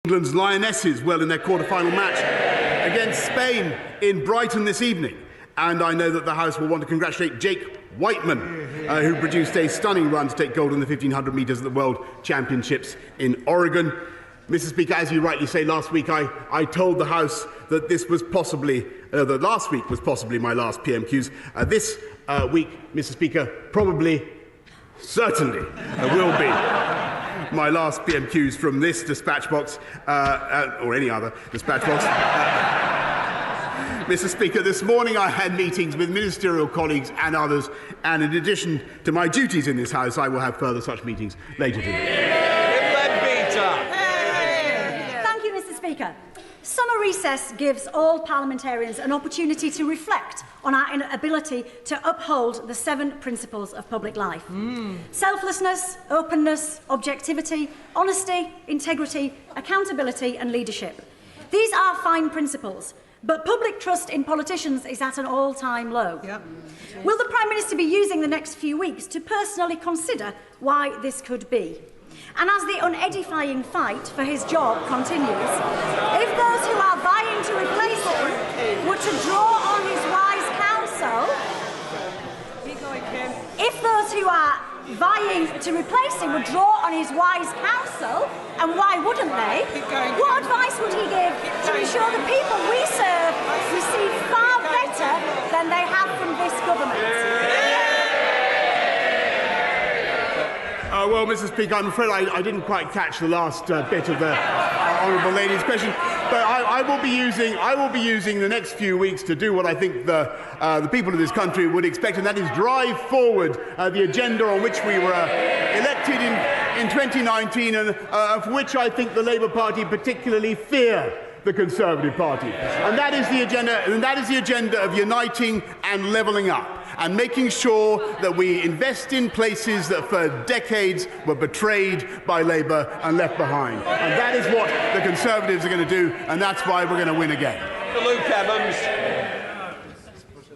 England's Lionesses well in their quarter-final match against Spain in Brighton this evening. And I know that the House will want to congratulate Jake Whiteman, who produced a stunning run to take gold in the 1500 metres at the World Championships in Oregon. Mr. Speaker, as you rightly say, last week I told the House that this was possibly, that last week was possibly my last PMQs. This week, Mr. Speaker, probably, certainly will be my last PMQs from this dispatch box, or any other dispatch box. Mr. Speaker, this morning I had meetings with ministerial colleagues and others, and in addition to my duties in this House, I will have further such meetings later today. Thank you, Mr. Speaker. Summer recess gives all parliamentarians an opportunity to reflect on our inability to uphold the 7 principles of public life. Selflessness, openness, objectivity, honesty, integrity, accountability and leadership. These are fine principles, but public trust in politicians is at an all-time low. Will the Prime Minister be using the next few weeks to personally consider why this could be? And as the unedifying fight for his job continues, if those who are vying to replace him were to draw on his wise counsel, if those who are vying to replace him would draw on his wise counsel, and why wouldn't they, what advice would he give to ensure the people we serve receive far better than they have from this government? Well, Mr. Speaker, I'm afraid I didn't quite catch the last bit of the honourable lady's question, but I will be using the next few weeks to do what I think the people of this country would expect, and that is drive forward the agenda on which we were elected in 2019, and of which I think the Labour Party particularly fear the Conservative Party, and that is the agenda of uniting and levelling up, and making sure that we invest in places that for decades were betrayed by Labour and left behind. And that is what the Conservatives are going to do, and that's why we're going to win again. Luke Evans.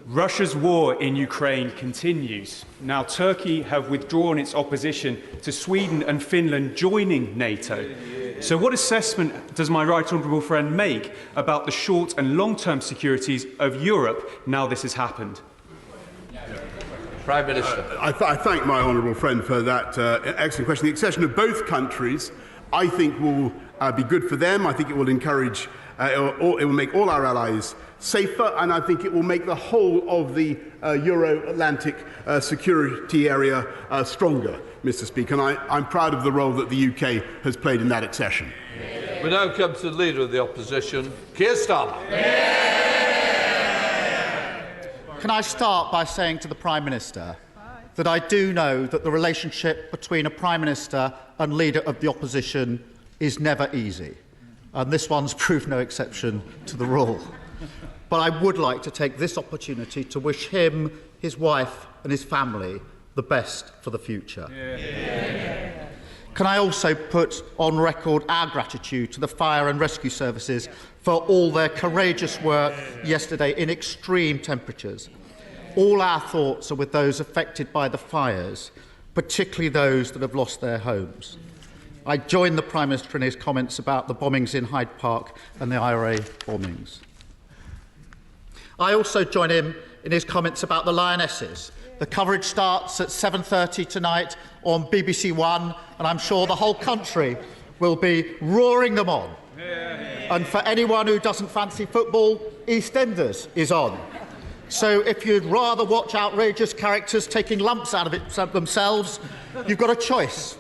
Russia's war in Ukraine continues. Now, Turkey have withdrawn its opposition to Sweden and Finland joining NATO. So what assessment does my right honourable friend make about the short and long-term securities of Europe now this has happened? Prime Minister. I thank my honourable friend for that excellent question. The accession of both countries, I think, will be good for them. I think it will encourage, it will make all our allies safer, and I think it will make the whole of the Euro-Atlantic security area stronger, Mr. Speaker. And I'm proud of the role that the UK has played in that accession. We now come to the Leader of the Opposition, Keir Starmer. Can I start by saying to the Prime Minister that I do know that the relationship between a Prime Minister and Leader of the Opposition is never easy, and this one's proved no exception to the rule. But I would like to take this opportunity to wish him, his wife and his family the best for the future. Can I also put on record our gratitude to the fire and rescue services for all their courageous work yesterday in extreme temperatures. All our thoughts are with those affected by the fires, particularly those that have lost their homes. I join the Prime Minister in his comments about the bombings in Hyde Park and the IRA bombings. I also join him in his comments about the Lionesses. The coverage starts at 7:30 tonight on BBC One, and I'm sure the whole country will be roaring them on. And for anyone who doesn't fancy football, EastEnders is on. So if you'd rather watch outrageous characters taking lumps out of it themselves, you've got a choice: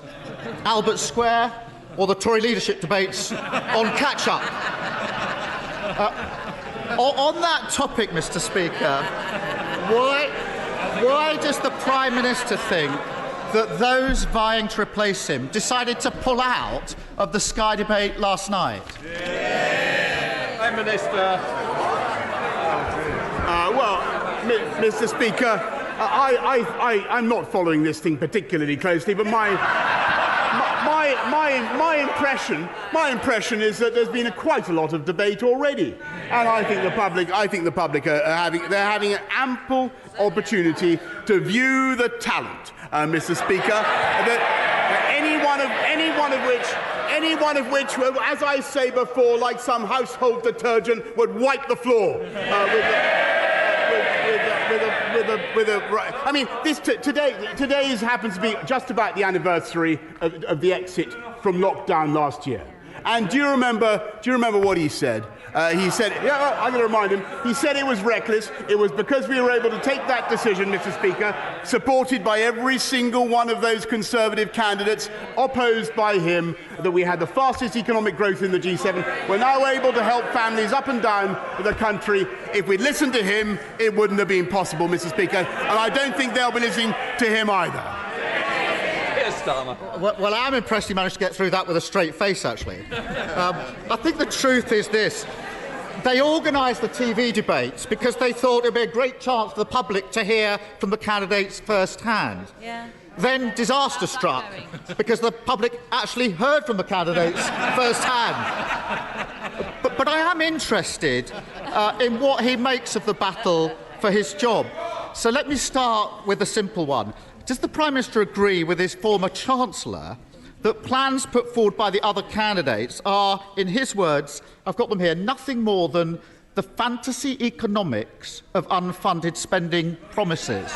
Albert Square or the Tory leadership debates on catch-up. On that topic, Mr. Speaker, why does the Prime Minister think that those vying to replace him decided to pull out of the Sky debate last night? Prime Minister. Well, Mr. Speaker, I'm not following this thing particularly closely, but my impression is that there's been quite a lot of debate already, and I think the public are having an ample opportunity to view the talent, Mr. Speaker, that Any one of which, as I say before, like some household detergent, would wipe the floor I mean, today happens to be just about the anniversary of the exit from lockdown last year. And do you remember what he said? He said, yeah, I'm going to remind him, he said it was reckless. It was because we were able to take that decision, Mr. Speaker, supported by every single one of those Conservative candidates, opposed by him, that we had the fastest economic growth in the G7. We're now able to help families up and down the country. If we'd listened to him, it wouldn't have been possible, Mr. Speaker. And I don't think they'll be listening to him either. Well, I'm impressed he managed to get through that with a straight face, actually. I think the truth is this. They organised the TV debates because they thought it would be a great chance for the public to hear from the candidates firsthand. Yeah. Then disaster struck because the public actually heard from the candidates firsthand. But I am interested in what he makes of the battle for his job. So let me start with a simple one. Does the Prime Minister agree with his former Chancellor that plans put forward by the other candidates are, in his words, I've got them here, nothing more than the fantasy economics of unfunded spending promises?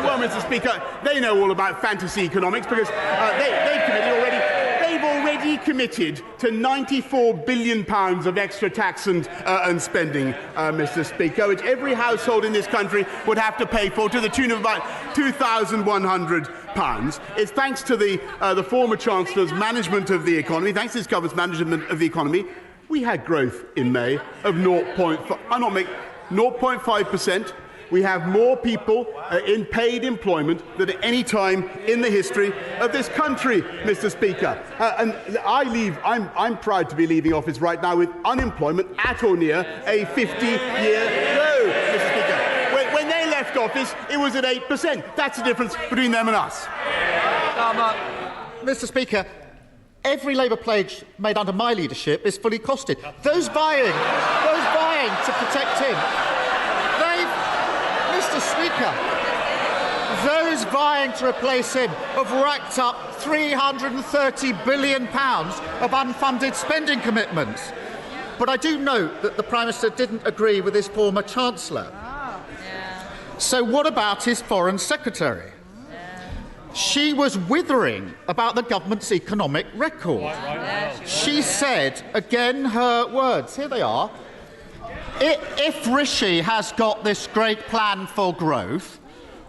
Well, Mr. Speaker, they know all about fantasy economics because they've already committed to £94 billion of extra tax and spending, Mr. Speaker, which every household in this country would have to pay for, to the tune of about £2,100. It's thanks to the former Chancellor's management of the economy, thanks to this government's management of the economy, we had growth in May of 0.5%. We have more people in paid employment than at any time in the history of this country, Mr. Speaker. And I'm proud to be leaving office right now with unemployment at or near a 50-year low, Mr. Speaker. When they left office, it was at 8%. That's the difference between them and us. Mr. Speaker, every Labour pledge made under my leadership is fully costed. Those vying to protect him. Mr. Speaker, those vying to replace him have racked up £330 billion of unfunded spending commitments. But I do note that the Prime Minister didn't agree with his former Chancellor. So what about his Foreign Secretary? She was withering about the government's economic record. She said, again her words, here they are, if Rishi has got this great plan for growth,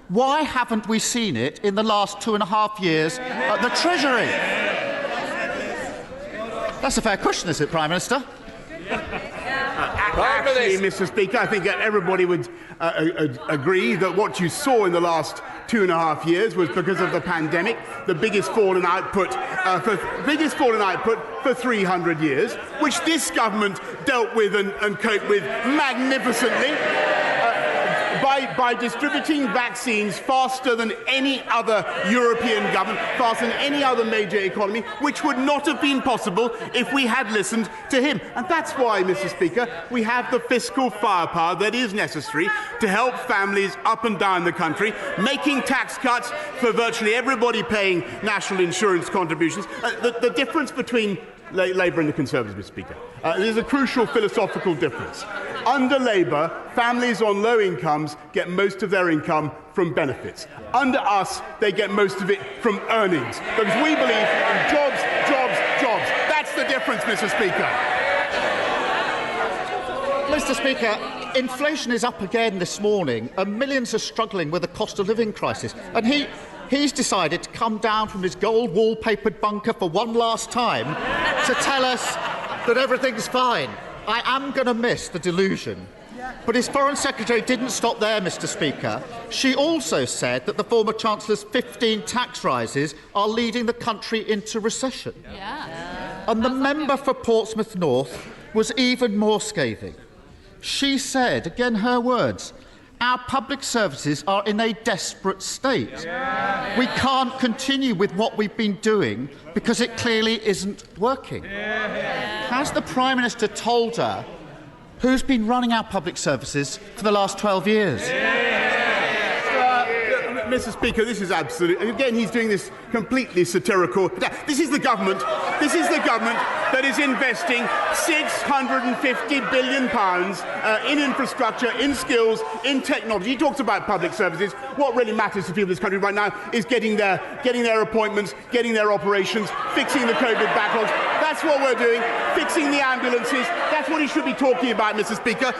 why haven't we seen it in the last 2.5 years at the Treasury? That's a fair question, is it, Prime Minister? Actually, Mr. Speaker, I think everybody would agree that what you saw in the last 2.5 years was because of the pandemic, the biggest fall in output for 300 years, which this government dealt with and coped with magnificently by distributing vaccines faster than any other European government, faster than any other major economy, which would not have been possible if we had listened to him. And that's why, Mr. Speaker, we have the fiscal firepower that is necessary to help families up and down the country, making tax cuts for virtually everybody paying national insurance contributions. The difference between Labour and the Conservatives, Mr. Speaker, there's a crucial philosophical difference. Under Labour, families on low incomes get most of their income from benefits. Under us, they get most of it from earnings. Because we believe in jobs, jobs, jobs. That's the difference, Mr. Speaker. Mr. Speaker, inflation is up again this morning, and millions are struggling with the cost of living crisis. And he's decided to come down from his gold wallpapered bunker for one last time to tell us that everything's fine. I am going to miss the delusion. But his Foreign Secretary didn't stop there, Mr. Speaker. She also said that the former Chancellor's 15 tax rises are leading the country into recession. And the member for Portsmouth North was even more scathing. She said, again her words, our public services are in a desperate state. We can't continue with what we've been doing because it clearly isn't working. Has the Prime Minister told her who's been running our public services for the last 12 years? Mr. Speaker, this is absolute. And again, he's doing this completely satirical. This is the government. This is the government that is investing £650 billion in infrastructure, in skills, in technology. He talks about public services. What really matters to people in this country right now is getting their appointments, getting their operations, fixing the COVID backlogs. That's what we're doing. Fixing the ambulances. That's what he should be talking about, Mr. Speaker.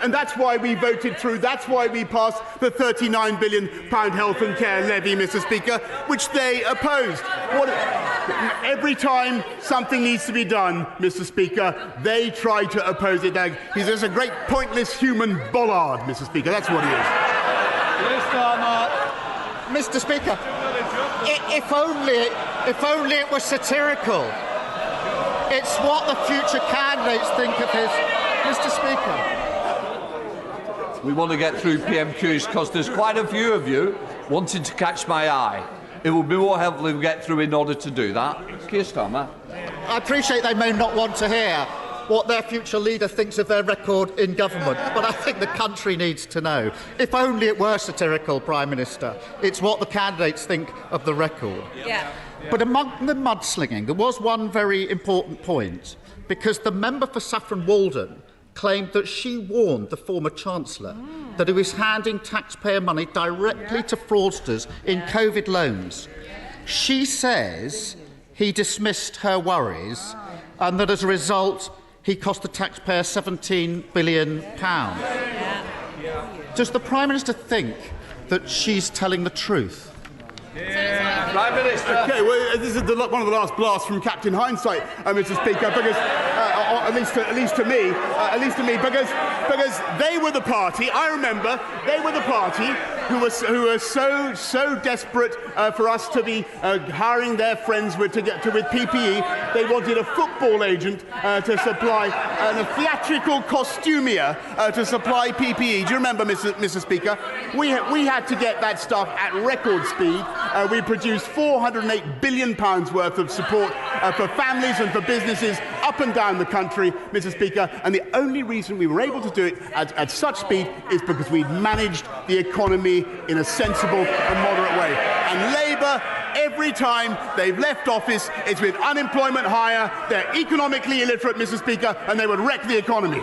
And that's why we voted through. That's why we passed the £39 billion health and care levy, Mr. Speaker, which they opposed. Every time something needs to be done, Mr. Speaker, they try to oppose it. He's just a great pointless human bollard, Mr. Speaker. That's what he is. Mr. Speaker, if only it was satirical. It's what the future candidates think of his... Mr. Speaker. We want to get through PMQs because there's quite a few of you wanting to catch my eye. It would be more helpful if we get through in order to do that. Keir Starmer. I appreciate they may not want to hear what their future leader thinks of their record in government, but I think the country needs to know. If only it were satirical, Prime Minister. It's what the candidates think of the record. Yeah. But among the mudslinging, there was one very important point, because the member for Saffron Walden claimed that she warned the former Chancellor that he was handing taxpayer money directly to fraudsters in COVID loans. She says he dismissed her worries and that as a result he cost the taxpayer £17 billion. Does the Prime Minister think that she's telling the truth? Prime Minister. Okay, well, this is one of the last blasts from Captain Hindsight, Mr. Speaker, because at least to me, because they were the party. I remember they were the party who were so desperate for us to be hiring their friends with PPE. They wanted a football agent to supply and a theatrical costumier to supply PPE. Do you remember, Mr. Speaker? We had to get that stuff at record speed. We produced £408 billion worth of support for families and for businesses up and down the country, Mr. Speaker, and the only reason we were able to do it at such speed is because we'd managed the economy in a sensible and moderate way. And Labour, every time they've left office, it's with unemployment higher, they're economically illiterate, Mr. Speaker, and they would wreck the economy.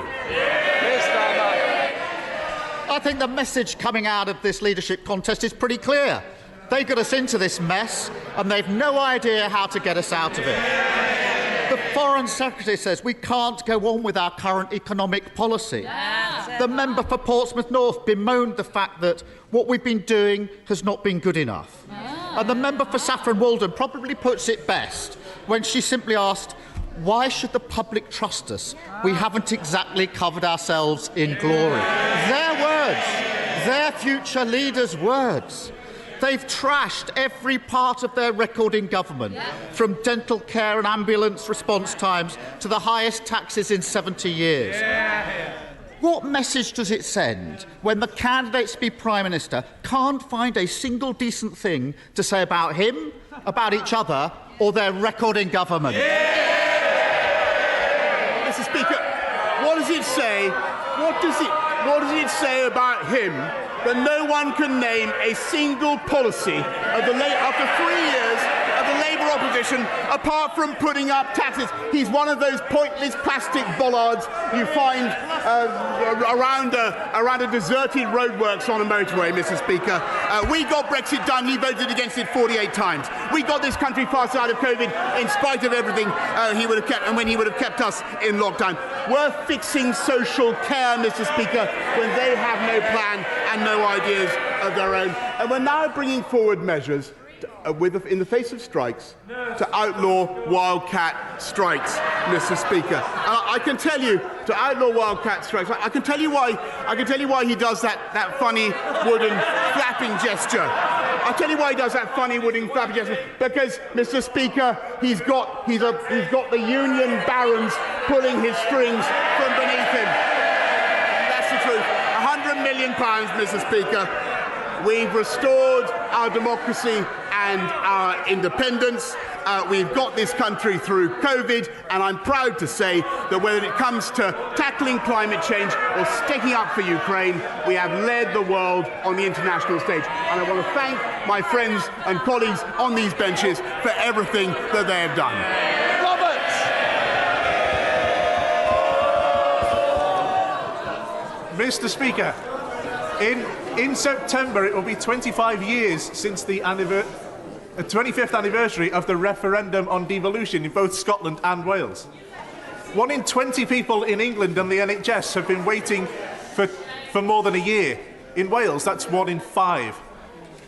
I think the message coming out of this leadership contest is pretty clear. They got us into this mess, and they've no idea how to get us out of it. The Foreign Secretary says we can't go on with our current economic policy. The member for Portsmouth North bemoaned the fact that what we've been doing has not been good enough. And the member for Saffron Walden probably puts it best when she simply asked, why should the public trust us? We haven't exactly covered ourselves in glory. Their words, their future leaders' words. They've trashed every part of their record in government, from dental care and ambulance response times to the highest taxes in 70 years. What message does it send when the candidates to be Prime Minister can't find a single decent thing to say about him, about each other, or their record in government? Mr. Speaker, what does it say? What does it say about him that no one can name a single policy after 3 years of the Labour opposition, apart from putting up taxes? He's one of those pointless plastic bollards you find around a deserted roadworks on a motorway, Mr. Speaker. We got Brexit done. He voted against it 48 times. We got this country fast out of COVID in spite of everything he would have kept, and when he would have kept us in lockdown. We're fixing social care, Mr. Speaker, when they have no plan and no ideas of their own. And we're now bringing forward measures in the face of strikes to outlaw wildcat strikes, Mr. Speaker. I can tell you to outlaw wildcat strikes. I can tell you why he does that funny wooden flapping gesture. I'll tell you why he does that funny wooden flapping gesture. Because, Mr. Speaker, he's got the union barons pulling his strings from beneath him. That's the truth. £100 million, Mr. Speaker. We've restored our democracy and our independence. We've got this country through COVID, and I'm proud to say that whether it comes to tackling climate change or sticking up for Ukraine, we have led the world on the international stage. And I want to thank my friends and colleagues on these benches for everything that they have done. Mr. Speaker, in September it will be 25 years since the 25th anniversary of the referendum on devolution in both Scotland and Wales. 1 in 20 people in England and the NHS have been waiting for more than a year. In Wales, that's 1 in 5.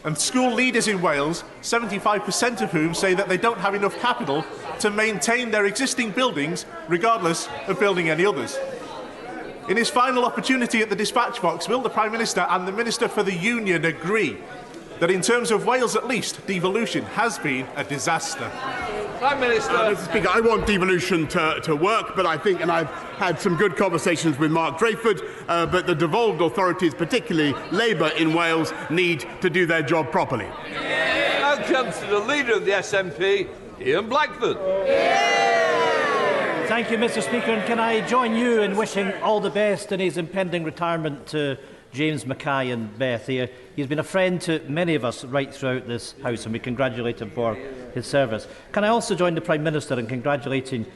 And school leaders in Wales, 75% of whom say that they don't have enough capital to maintain their existing buildings, regardless of building any others. In his final opportunity at the dispatch box, will the Prime Minister and the Minister for the Union agree that in terms of Wales at least, devolution has been a disaster? Prime Minister. Mr. Speaker, I want devolution to work, but I think, and I've had some good conversations with Mark Drayford, but the devolved authorities, particularly Labour in Wales, need to do their job properly. Now comes to the leader of the SNP, Ian Blackford. Thank you, Mr. Speaker, and can I join you in wishing all the best in his impending retirement to James Mackay and Beth here. He's been a friend to many of us right throughout this House, and we congratulate him for his service. Can I also join the Prime Minister in congratulating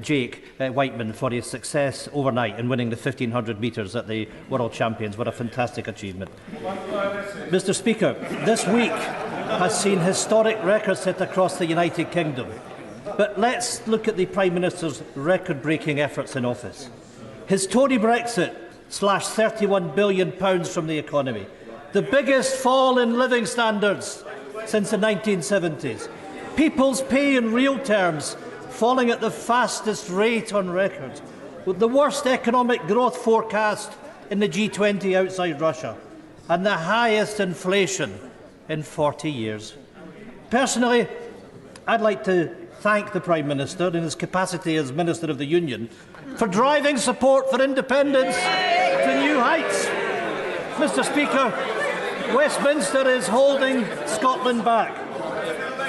Jake Whiteman for his success overnight in winning the 1500 metres at the World Champions? What a fantastic achievement. Mr. Speaker, this week has seen historic records set across the United Kingdom. But let's look at the Prime Minister's record-breaking efforts in office. His Tory Brexit slashed £31 billion from the economy, the biggest fall in living standards since the 1970s. People's pay in real terms falling at the fastest rate on record, with the worst economic growth forecast in the G20 outside Russia, and the highest inflation in 40 years. Personally, I'd like to thank the Prime Minister in his capacity as Minister of the Union for driving support for independence to new heights. Mr. Speaker, Westminster is holding Scotland back.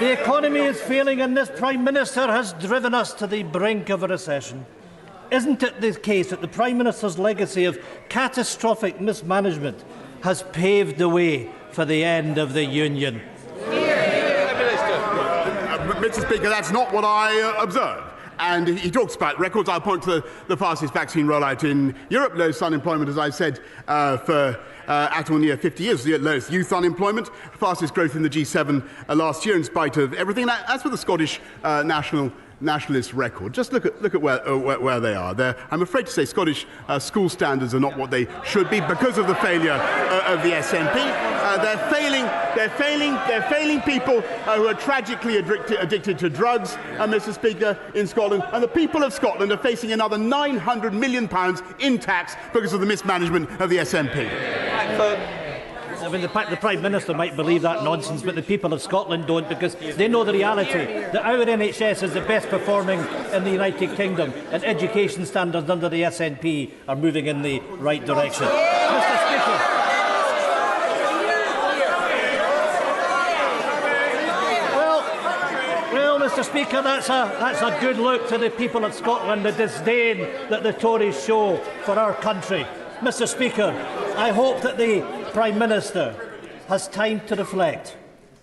The economy is failing, and this Prime Minister has driven us to the brink of a recession. Isn't it the case that the Prime Minister's legacy of catastrophic mismanagement has paved the way for the end of the Union? Mr. Speaker, that's not what I observed. And he talks about records. I'll point to the fastest vaccine rollout in Europe, lowest unemployment, as I said, for at or near 50 years, the lowest youth unemployment, fastest growth in the G7 last year in spite of everything. And as for the Scottish nationalist record, just look at where they are. I'm afraid to say Scottish school standards are not what they should be because of the failure of the SNP. They're failing people who are tragically addicted to drugs, Mr. Speaker, in Scotland. And the people of Scotland are facing another £900 million in tax because of the mismanagement of the SNP. I mean, the Prime Minister might believe that nonsense, but the people of Scotland don't, because they know the reality that our NHS is the best performing in the United Kingdom, and education standards under the SNP are moving in the right direction. Mr. Speaker, Mr. Speaker, that's a good look to the people of Scotland, the disdain that the Tories show for our country. Mr. Speaker, I hope that the Prime Minister has time to reflect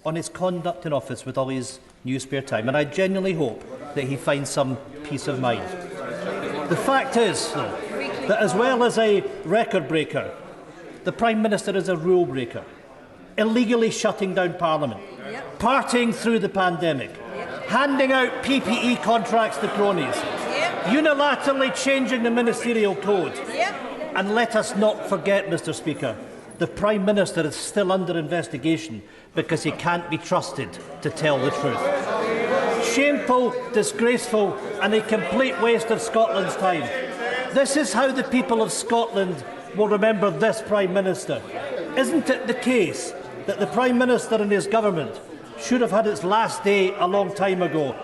on his conduct in office with all his new spare time, and I genuinely hope that he finds some peace of mind. The fact is, though, that as well as a record breaker, the Prime Minister is a rule breaker, illegally shutting down Parliament, partying through the pandemic, handing out PPE contracts to cronies, unilaterally changing the ministerial code. And let us not forget, Mr. Speaker, the Prime Minister is still under investigation because he can't be trusted to tell the truth. Shameful, disgraceful, and a complete waste of Scotland's time. This is how the people of Scotland will remember this Prime Minister. Isn't it the case that the Prime Minister and his government should have had its last day a long time ago?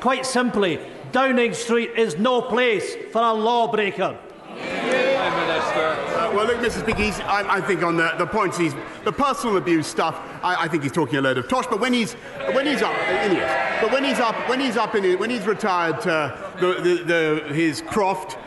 Quite simply, Downing Street is no place for a lawbreaker. Prime Minister. Well, look, Mr. Speaker, I think on the points, the personal abuse stuff, I think he's talking a load of tosh. But when he's retired to his croft,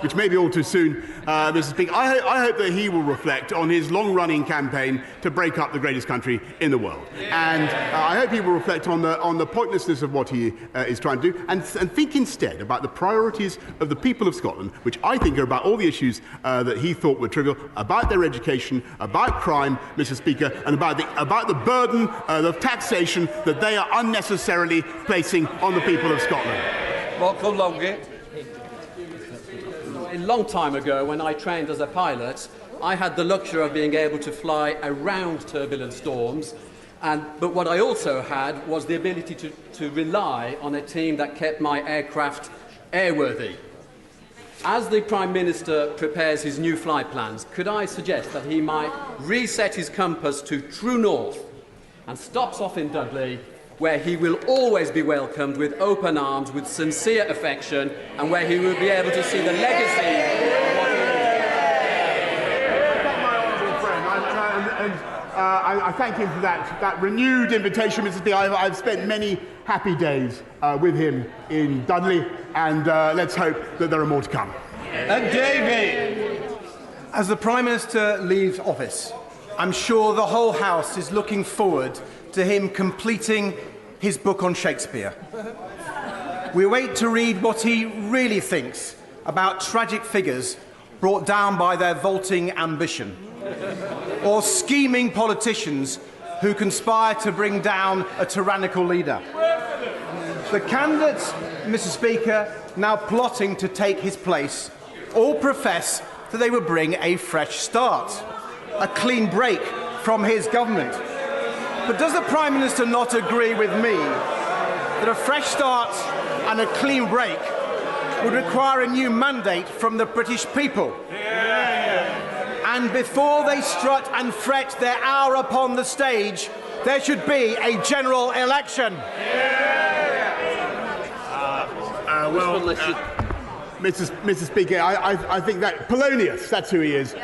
which may be all too soon, Mr. Speaker, I hope that he will reflect on his long-running campaign to break up the greatest country in the world. And I hope he will reflect on the pointlessness of what he is trying to do, and think instead about the priorities of the people of Scotland, which I think are about all the issues that he thought were trivial, about their education, about crime, Mr. Speaker, and about the burden of taxation that they are unnecessarily placing on the people of Scotland. Welcome, Longit. A long time ago, when I trained as a pilot, I had the luxury of being able to fly around turbulent storms, but what I also had was the ability to rely on a team that kept my aircraft airworthy. As the Prime Minister prepares his new flight plans, could I suggest that he might reset his compass to true north and stops off in Dudley, where he will always be welcomed with open arms, with sincere affection, and where he will be able to see the legacy of what he Thank my honourable friend, I thank him for that renewed invitation, Mr. Speaker. I've spent many happy days with him in Dudley, and let's hope that there are more to come. And David! As the Prime Minister leaves office, I'm sure the whole House is looking forward to him completing his book on Shakespeare. We wait to read what he really thinks about tragic figures brought down by their vaulting ambition, or scheming politicians who conspire to bring down a tyrannical leader. The candidates, Mr. Speaker, now plotting to take his place, all profess that they will bring a fresh start, a clean break from his government. But does the Prime Minister not agree with me that a fresh start and a clean break would require a new mandate from the British people? And before they strut and fret their hour upon the stage, there should be a general election. Mr. Speaker, I think that Polonius, that's who he is.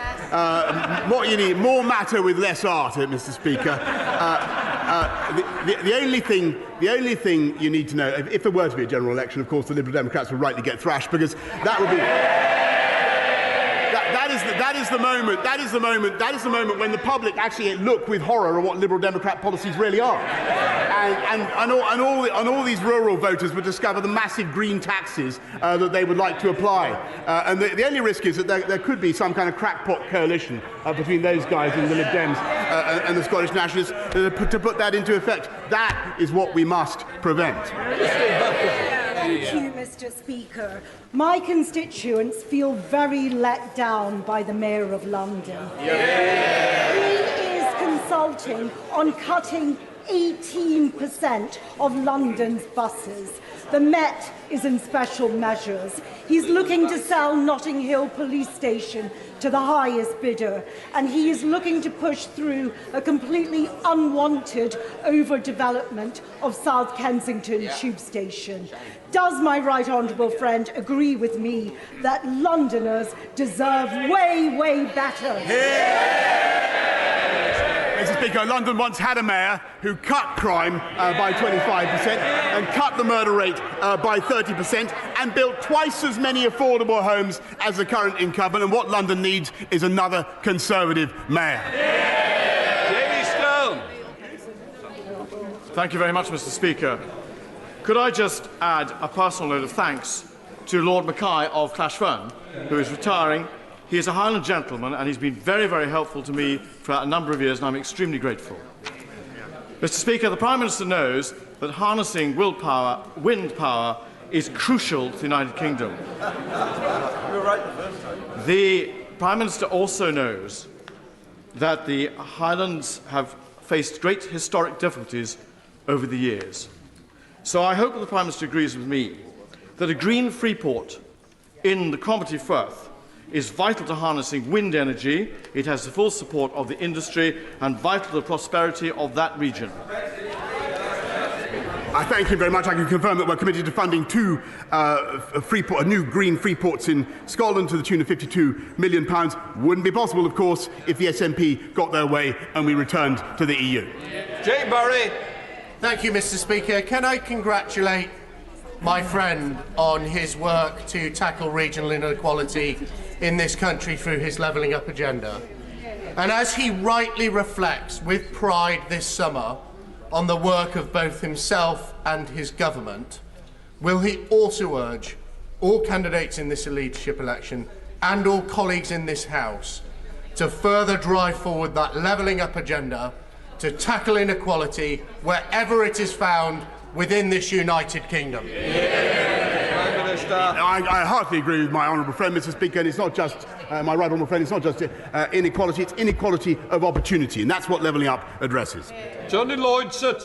What you need, more matter with less art, Mr. Speaker. The only thing you need to know, if there were to be a general election, of course, the Liberal Democrats would rightly get thrashed, because that would be. That is the moment when the public actually look with horror at what Liberal Democrat policies really are, and all these rural voters would discover the massive green taxes that they would like to apply, and the only risk is that there could be some kind of crackpot coalition between those guys and the Lib Dems and the Scottish Nationalists to put that into effect. That is what we must prevent. Thank you, Mr. Speaker. My constituents feel very let down by the Mayor of London. He is consulting on cutting 18% of London's buses. The Met is in special measures. He's looking to sell Notting Hill Police Station to the highest bidder, and he is looking to push through a completely unwanted overdevelopment of South Kensington Tube Station. Does my right honourable friend agree with me that Londoners deserve way, way better? Mr. Speaker, London once had a mayor who cut crime by 25% and cut the murder rate by 30% and built twice as many affordable homes as the current incumbent, and what London needs is another Conservative mayor. Jamie Stone. Thank you very much, Mr. Speaker. Could I just add a personal note of thanks to Lord Mackay of Clashfern, who is retiring. He is a Highland gentleman, and he's been very, very helpful to me for a number of years, and I'm extremely grateful. Mr. Speaker, the Prime Minister knows that harnessing wind power, is crucial to the United Kingdom. The Prime Minister also knows that the Highlands have faced great historic difficulties over the years. So I hope that the Prime Minister agrees with me that a green freeport in the Cromarty Firth is vital to harnessing wind energy. It has the full support of the industry and vital to the prosperity of that region. I thank him very much. I can confirm that we're committed to funding two new green free ports in Scotland to the tune of £52 million. Wouldn't be possible, of course, if the SNP got their way and we returned to the EU. Jay Burry. Thank you, Mr. Speaker. Can I congratulate my friend on his work to tackle regional inequality in this country through his levelling up agenda? And as he rightly reflects with pride this summer on the work of both himself and his government, will he also urge all candidates in this leadership election and all colleagues in this House to further drive forward that levelling up agenda to tackle inequality wherever it is found within this United Kingdom? I heartily agree with my honourable friend, Mr. Speaker, and it's not just my right honourable friend. It's not just inequality; it's inequality of opportunity, and that's what levelling up addresses. Johnny Lloyd, sit.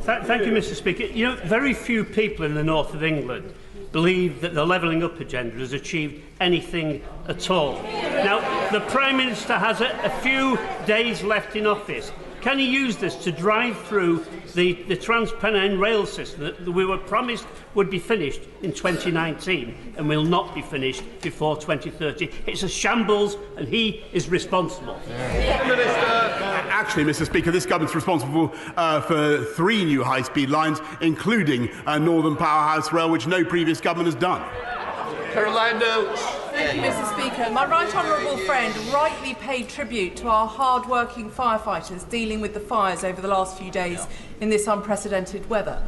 Thank you, Mr. Speaker. You know, very few people in the north of England believe that the levelling up agenda has achieved anything at all. Now, the Prime Minister has a few days left in office. Can he use this to drive through the Trans-Pennine rail system that we were promised would be finished in 2019 and will not be finished before 2030? It's a shambles and he is responsible. Actually, Mr. Speaker, this government's responsible for 3 new high-speed lines, including Northern Powerhouse Rail, which no previous government has done. Caroline Notes. Thank you, Mr. Speaker. My right honourable friend rightly paid tribute to our hard-working firefighters dealing with the fires over the last few days in this unprecedented weather.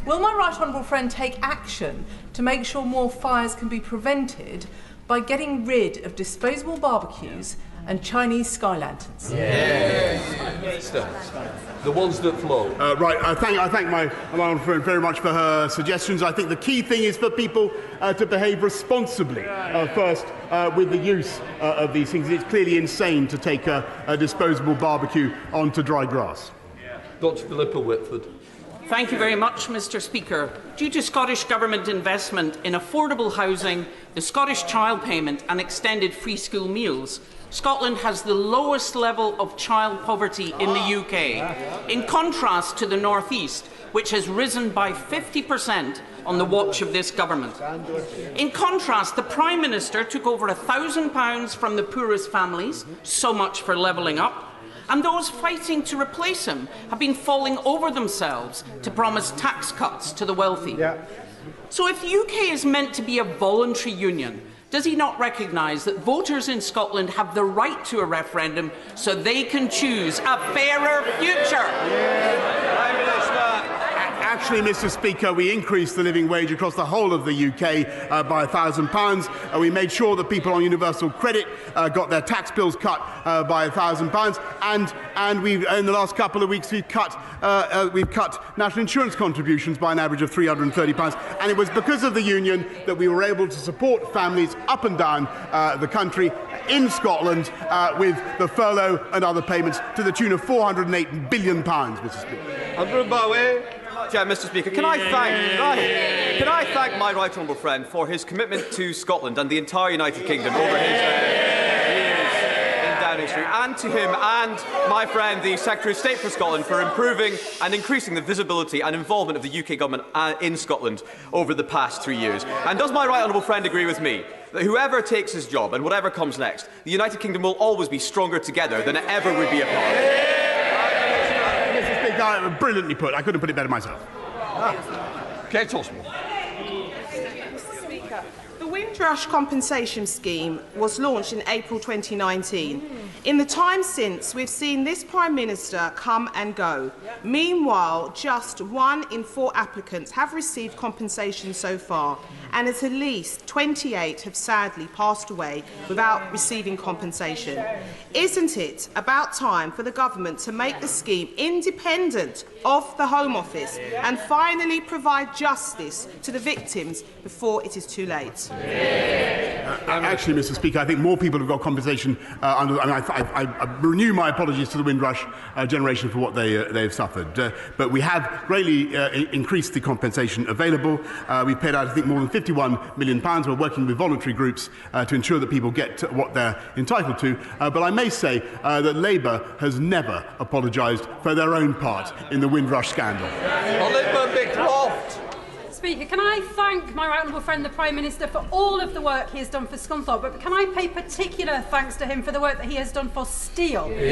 Will my right honourable friend take action to make sure more fires can be prevented by getting rid of disposable barbecues and Chinese sky lanterns? The ones that flow. Right, I thank my honourable friend very much for her suggestions. I think the key thing is for people to behave responsibly first with the use of these things. It's clearly insane to take a disposable barbecue onto dry grass. Dr. Philippa Whitford. Thank you very much, Mr. Speaker. Due to Scottish Government investment in affordable housing, the Scottish child payment and extended free school meals, Scotland has the lowest level of child poverty in the UK, in contrast to the North East, which has risen by 50% on the watch of this government. In contrast, the Prime Minister took over £1,000 from the poorest families, so much for levelling up, and those fighting to replace him have been falling over themselves to promise tax cuts to the wealthy. So if the UK is meant to be a voluntary union, does he not recognise that voters in Scotland have the right to a referendum so they can choose a fairer future? Actually, Mr. Speaker, we increased the living wage across the whole of the UK by £1,000. We made sure that people on universal credit got their tax bills cut by £1,000, and we've, in the last couple of weeks, we've cut national insurance contributions by an average of £330. And it was because of the union that we were able to support families up and down the country in Scotland with the furlough and other payments to the tune of £408 billion, Mr. Speaker. Andrew Bowie. Mr. Speaker, can I thank my right honourable friend for his commitment to Scotland and the entire United Kingdom over his years in Downing Street, and to him and my friend, the Secretary of State for Scotland, for improving and increasing the visibility and involvement of the UK government in Scotland over the past 3 years. And does my right honourable friend agree with me that whoever takes his job and whatever comes next, the United Kingdom will always be stronger together than it ever would be apart? Brilliantly put. I couldn't put it better myself. Kate Oswald. Mr. Speaker, the Windrush Compensation Scheme was launched in April 2019. In the time since, we've seen this Prime Minister come and go. Meanwhile, just 1 in 4 applicants have received compensation so far, and at least 28 have sadly passed away without receiving compensation. Isn't it about time for the government to make the scheme independent of the Home Office and finally provide justice to the victims before it is too late? Actually, Mr. Speaker, I think more people have got compensation under. I renew my apologies to the Windrush generation for what they've suffered. But we have greatly increased the compensation available. We've paid out, I think, more than £51 million. We're working with voluntary groups to ensure that people get what they're entitled to. But I may say that Labour has never apologised for their own part in the Windrush scandal. Croft. Speaker, can I thank my right honourable friend, the Prime Minister, for all of the work he has done for Scunthorpe, but can I pay particular thanks to him for the work that he has done for steel? He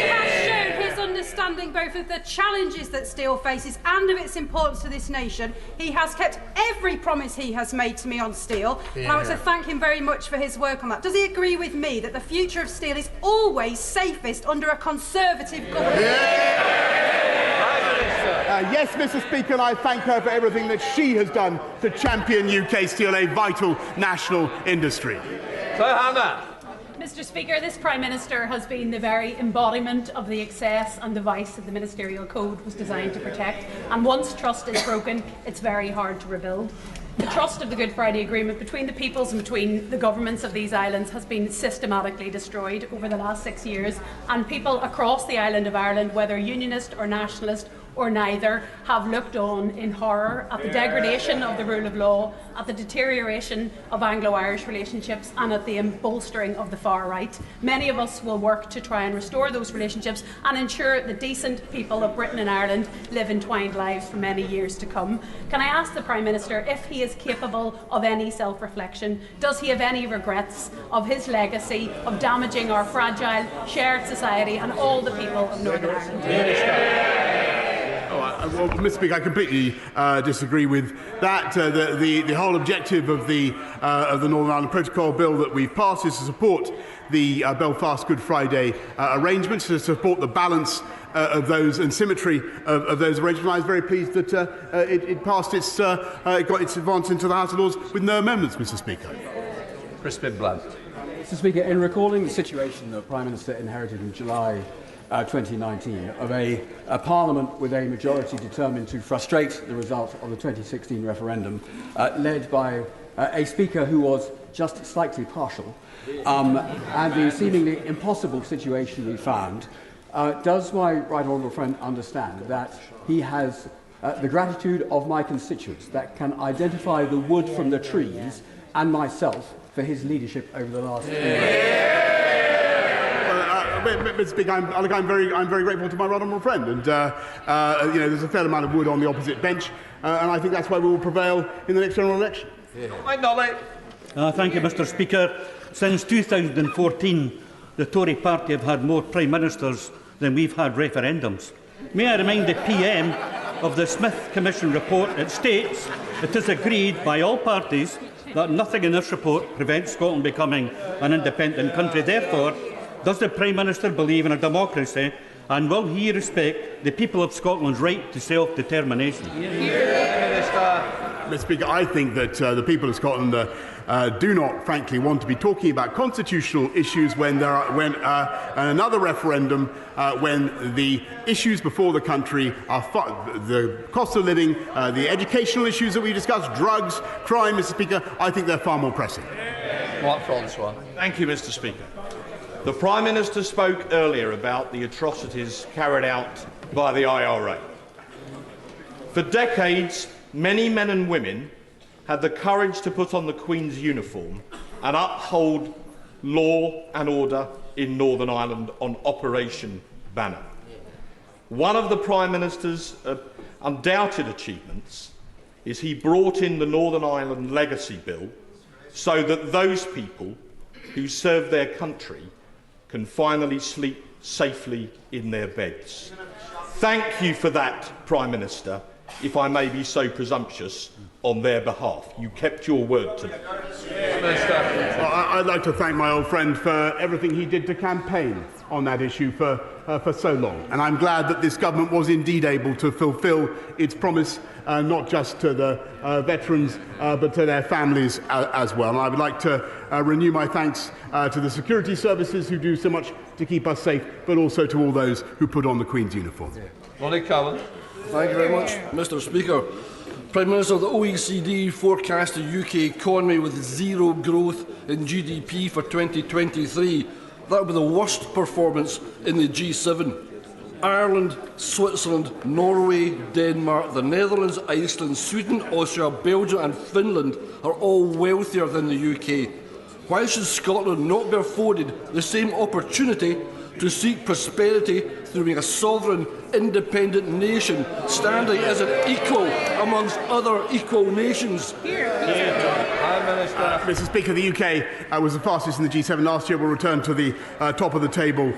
has shown his understanding both of the challenges that steel faces and of its importance to this nation. He has kept every promise he has made to me on steel, and I want to thank him very much for his work on that. Does he agree with me that the future of steel is always safest under a Conservative government? Yes, Mr. Speaker, and I thank her for everything that she has done to champion UK steel, a vital national industry. So, Hannah. Mr. Speaker, this Prime Minister has been the very embodiment of the excess and the vice that the Ministerial Code was designed to protect. And once trust is broken, it's very hard to rebuild. The trust of the Good Friday Agreement between the peoples and between the governments of these islands has been systematically destroyed over the last 6 years, and people across the island of Ireland, whether unionist or nationalist or neither, have looked on in horror at the degradation of the rule of law, at the deterioration of Anglo-Irish relationships and at the bolstering of the far right. Many of us will work to try and restore those relationships and ensure the decent people of Britain and Ireland live entwined lives for many years to come. Can I ask the Prime Minister if he is capable of any self-reflection? Does he have any regrets of his legacy of damaging our fragile, shared society and all the people of Northern Ireland? Well, Mr. Speaker, I completely disagree with that. The whole objective of the Northern Ireland Protocol Bill that we've passed is to support the Belfast Good Friday arrangements, to support the balance of those and symmetry of those arrangements. I was very pleased that it passed it got its advance into the House of Lords with no amendments, Mr. Speaker. Crispin Blunt. Mr. Speaker, in recalling the situation the Prime Minister inherited in July 2019 of a Parliament with a majority determined to frustrate the result of the 2016 referendum, led by a Speaker who was just slightly partial, and the seemingly impossible situation we found, does my right honourable friend understand that he has the gratitude of my constituents that can identify the wood from the trees and myself for his leadership over the last few years? Mr. Speaker, I'm very grateful to my right honourable friend, and there's a fair amount of wood on the opposite bench, and I think that's why we will prevail in the next general election. Thank you, Mr. Speaker. Since 2014, the Tory party have had more Prime Ministers than we've had referendums. May I remind the PM of the Smith Commission report? It states it is agreed by all parties that nothing in this report prevents Scotland becoming an independent country. Therefore, does the Prime Minister believe in a democracy, and will he respect the people of Scotland's right to self-determination? Mr. Speaker, I think that the people of Scotland do not, frankly, want to be talking about constitutional issues when another referendum, when the issues before the country are the cost of living, the educational issues that we discussed, drugs, crime, Mr. Speaker. I think they're far more pressing. Francois. Thank you, Mr. Speaker. The Prime Minister spoke earlier about the atrocities carried out by the IRA. For decades, many men and women had the courage to put on the Queen's uniform and uphold law and order in Northern Ireland on Operation Banner. One of the Prime Minister's undoubted achievements is he brought in the Northern Ireland Legacy Bill so that those people who serve their country can finally sleep safely in their beds. Thank you for that, Prime Minister, if I may be so presumptuous, on their behalf. You kept your word to them. Well, I'd like to thank my old friend for everything he did to campaign on that issue for so long. And I'm glad that this government was indeed able to fulfil its promise, not just to the veterans, but to their families as well. And I would like to renew my thanks to the security services who do so much to keep us safe, but also to all those who put on the Queen's uniform. Ronnie Cowan. Thank you very much, Mr. Speaker. Prime Minister, the OECD forecast the UK economy with zero growth in GDP for 2023. That would be the worst performance in the G7. Ireland, Switzerland, Norway, Denmark, the Netherlands, Iceland, Sweden, Austria, Belgium and Finland are all wealthier than the UK. Why should Scotland not be afforded the same opportunity to seek prosperity through being a sovereign, independent nation, standing as an equal amongst other equal nations. Mr. Speaker, the UK was the fastest in the G7 last year. We'll return to the top of the table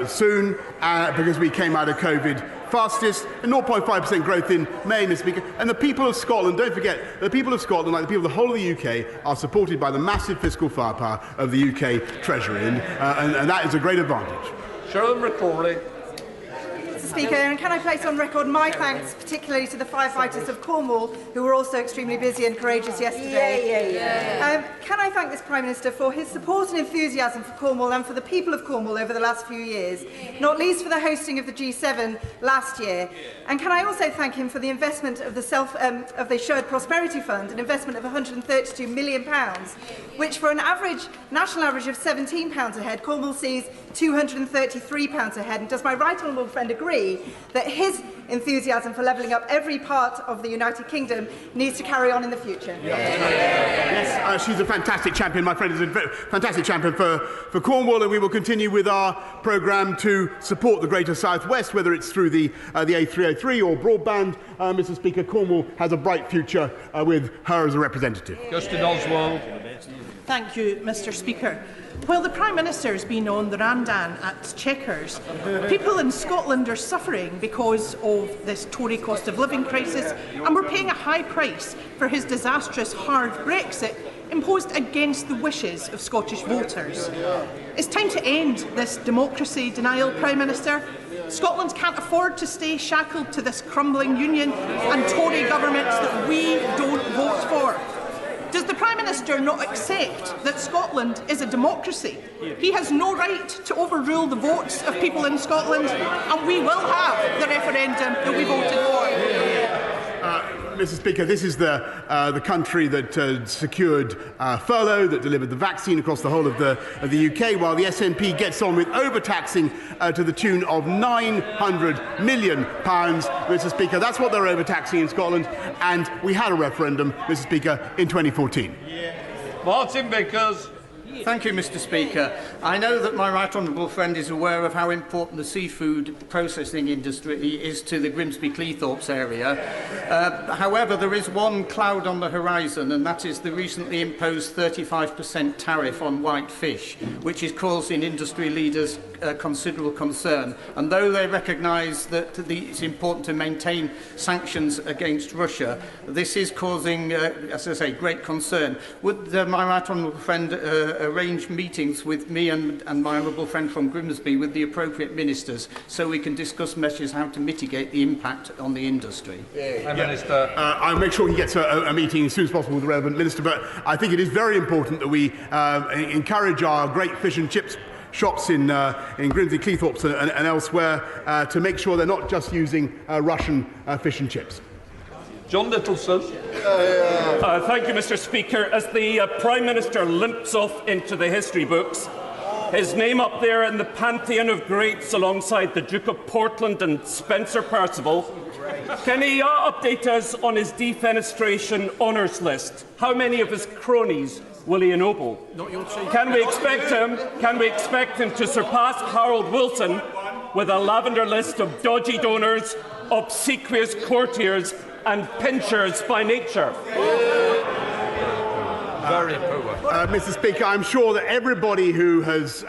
soon because we came out of COVID fastest, and 0.5% growth in May, Mr. Speaker. And the people of Scotland, don't forget, the people of Scotland, like the people of the whole of the UK, are supported by the massive fiscal firepower of the UK Treasury, and that is a great advantage. Sharon McCorley. Mr. Speaker, and can I place on record my thanks particularly to the firefighters of Cornwall, who were also extremely busy and courageous yesterday. Can I thank this Prime Minister for his support and enthusiasm for Cornwall and for the people of Cornwall over the last few years, not least for the hosting of the G7 last year. And can I also thank him for the investment of the Shared Prosperity Fund, an investment of £132 million, which for an national average of £17 a head, Cornwall sees £233 a head. And does my right honourable friend agree that his enthusiasm for levelling up every part of the United Kingdom needs to carry on in the future? Yes, she's a fantastic champion. My friend is a fantastic champion for Cornwall, and we will continue with our programme to support the Greater South West, whether it's through the A303 or broadband. Mr. Speaker, Cornwall has a bright future with her as a representative. Justin Oswald. Thank you, Mr. Speaker. While the Prime Minister has been on the Randan at Chequers, people in Scotland are suffering because of this Tory cost of living crisis, and we're paying a high price for his disastrous hard Brexit imposed against the wishes of Scottish voters. It's time to end this democracy denial, Prime Minister. Scotland can't afford to stay shackled to this crumbling union and Tory governments that we don't vote for. Does the Prime Minister not accept that Scotland is a democracy? He has no right to overrule the votes of people in Scotland, and we will have the referendum that we voted for. Mr. Speaker, this is the country that secured furlough, that delivered the vaccine across the whole of the UK, while the SNP gets on with overtaxing to the tune of £900 million. Mr. Speaker, that's what they're overtaxing in Scotland, and we had a referendum, Mr. Speaker, in 2014. Martin Vickers. Thank you, Mr. Speaker. I know that my right honourable friend is aware of how important the seafood processing industry is to the Grimsby-Cleethorpes area. However, there is one cloud on the horizon, and that is the recently imposed 35% tariff on white fish, which is causing industry leaders considerable concern. And though they recognise that it's important to maintain sanctions against Russia, this is causing, as I say, great concern. Would my right honourable friend arrange meetings with me and my honourable friend from Grimsby with the appropriate ministers so we can discuss measures how to mitigate the impact on the industry? Minister. I'll make sure he gets a meeting as soon as possible with the relevant minister, but I think it is very important that we encourage our great fish and chips shops in Grimsby, Cleethorpes and elsewhere to make sure they're not just using Russian fish and chips. John Littleson. Thank you, Mr. Speaker. As the Prime Minister limps off into the history books, his name up there in the pantheon of greats alongside the Duke of Portland and Spencer Perceval, can he update us on his defenestration honours list? How many of his cronies will he ennoble? Can we expect him to surpass Harold Wilson with a lavender list of dodgy donors, obsequious courtiers and pinchers by nature? Very poor. Mr. Speaker, I'm sure that everybody who has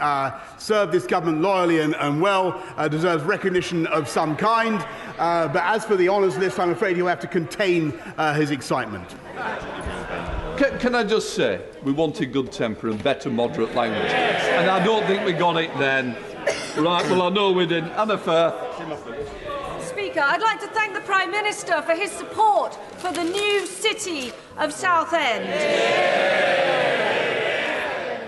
served this government loyally and well deserves recognition of some kind. But as for the honours list, I'm afraid he'll have to contain his excitement. Can I just say, we wanted good temper and better moderate language. And I don't think we got it then. Right, well, I know we didn't. Anna Fair. Speaker, I'd like to thank the Prime Minister for his support for the new city of Southend.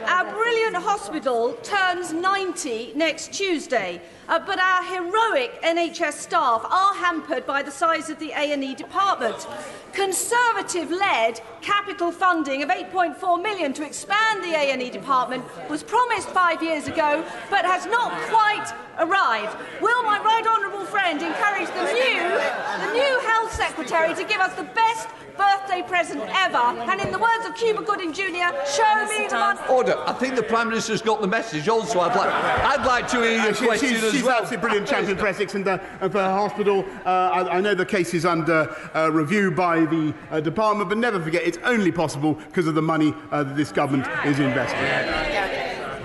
Our brilliant hospital turns 90 next Tuesday, but our heroic NHS staff are hampered by the size of the A&E department. Conservative-led capital funding of £8.4 million to expand the A&E department was promised 5 years ago, but has not quite arrived. Will my right honourable friend encourage the new health Health Secretary to give us the best birthday present ever. And in the words of Cuba Gooding Jr., show me the money. Order. I think the Prime Minister's got the message also. I'd like to hear your question as well. She's absolutely brilliant champion for Essex and for her hospital. I know the case is under review by the department, but never forget it's only possible because of the money that this government is investing.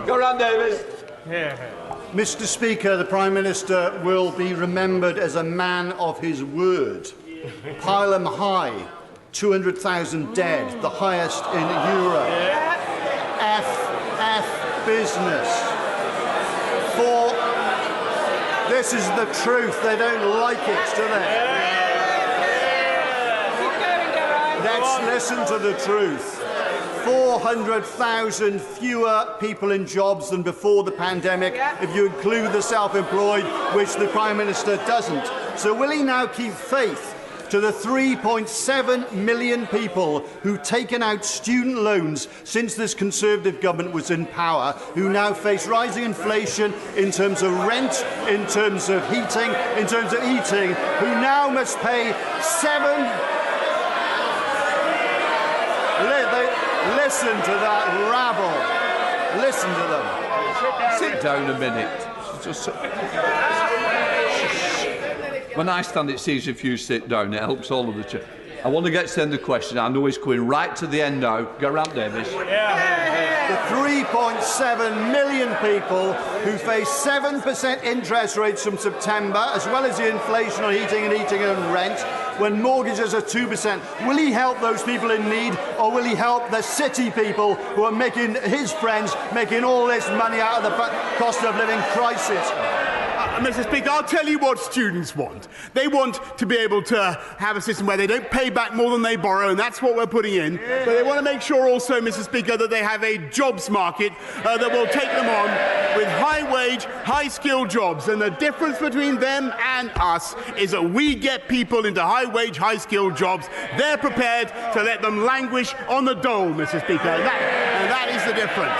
Go round, Davis. Mr. Speaker, the Prime Minister will be remembered as a man of his word. Pile high, 200,000 dead, the highest in Europe. F business. This is the truth. They don't like it, do they? Let's listen to the truth. 400,000 fewer people in jobs than before the pandemic, if you include the self-employed, which the Prime Minister doesn't. So will he now keep faith to the 3.7 million people who've taken out student loans since this Conservative government was in power, who now face rising inflation in terms of rent, in terms of heating, in terms of eating, who now must pay Listen to that rabble. Listen to them. Sit down a minute. Just when I stand, it sees if you sit down. It helps all of the chairs. I want to get to the end of the question. I know he's coming right to the end now. Go round, Davis. The 3.7 million people who face 7% interest rates from September, as well as the inflation on heating and rent, when mortgages are 2%. Will he help those people in need, or will he help the city people who are making his friends making all this money out of the cost of living crisis? Mr. Speaker, I'll tell you what students want. They want to be able to have a system where they don't pay back more than they borrow, and that's what we're putting in. But they want to make sure also, Mr. Speaker, that they have a jobs market that will take them on with high-wage, high-skilled jobs. And the difference between them and us is that we get people into high-wage, high-skilled jobs. They're prepared to let them languish on the dole, Mr. Speaker. And that is the difference.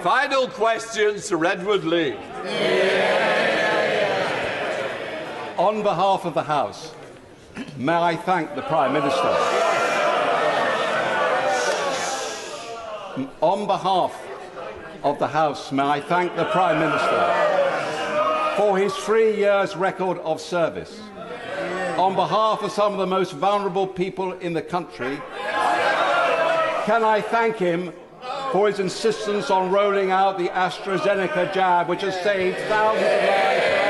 Final question, Sir Edward Lee. On behalf of the House, may I thank the Prime Minister. On behalf of the House, may I thank the Prime Minister for his 3 years' record of service. On behalf of some of the most vulnerable people in the country, can I thank him for his insistence on rolling out the AstraZeneca jab, which has saved thousands of lives around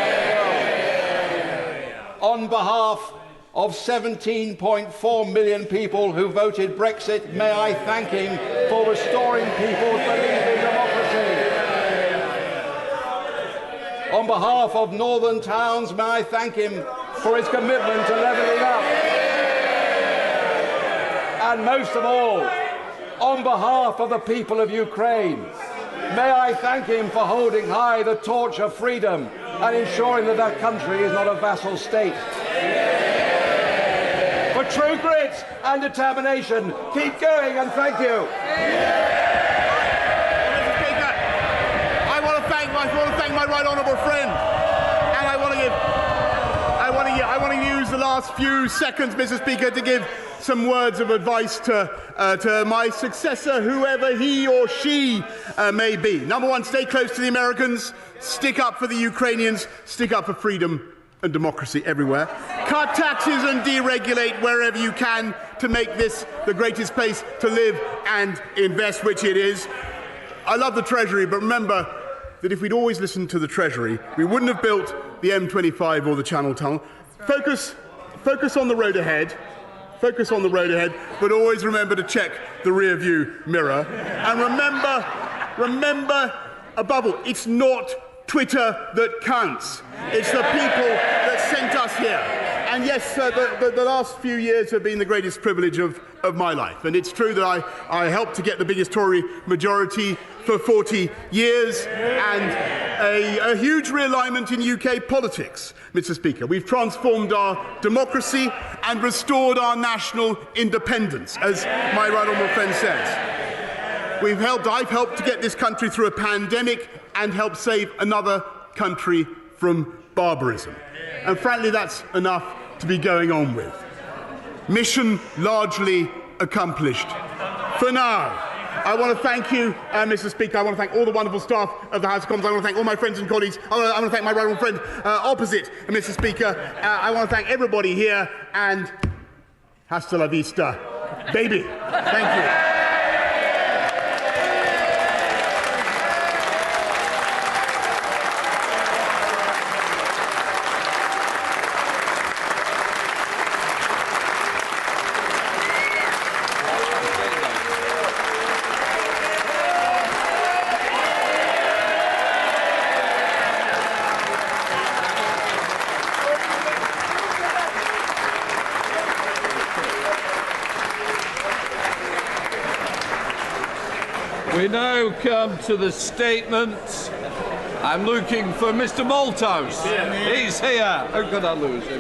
the world. On behalf of 17.4 million people who voted Brexit, may I thank him for restoring people's belief in democracy. On behalf of northern towns, may I thank him for his commitment to levelling up. And most of all, on behalf of the people of Ukraine, may I thank him for holding high the torch of freedom and ensuring that that country is not a vassal state. For true grit and determination, keep going, and thank you. Mr. Speaker, I want to thank my right honourable friend, and I want to use the last few seconds, Mr. Speaker, to give some words of advice to my successor, whoever he or she may be. Number one, stay close to the Americans, stick up for the Ukrainians, stick up for freedom and democracy everywhere. Cut taxes and deregulate wherever you can to make this the greatest place to live and invest, which it is. I love the Treasury, but remember that if we'd always listened to the Treasury, we wouldn't have built the M25 or the Channel Tunnel. Focus on the road ahead. Focus on the road ahead, but always remember to check the rear-view mirror. And remember, above all, it's not Twitter that counts. It's the people that sent us here. And yes, the last few years have been the greatest privilege of my life. And it's true that I helped to get the biggest Tory majority for 40 years and a huge realignment in UK politics, Mr. Speaker. We've transformed our democracy and restored our national independence, as my right honourable friend says. I've helped to get this country through a pandemic and helped save another country from barbarism. And frankly, that's enough to be going on with. Mission largely accomplished. For now, I want to thank you, Mr. Speaker. I want to thank all the wonderful staff of the House of Commons. I want to thank all my friends and colleagues. I want to thank my right honourable friend opposite, Mr. Speaker. I want to thank everybody here, and hasta la vista, baby. Thank you. We now come to the statements. I'm looking for Mr. Malthouse. He's here. How could I lose him?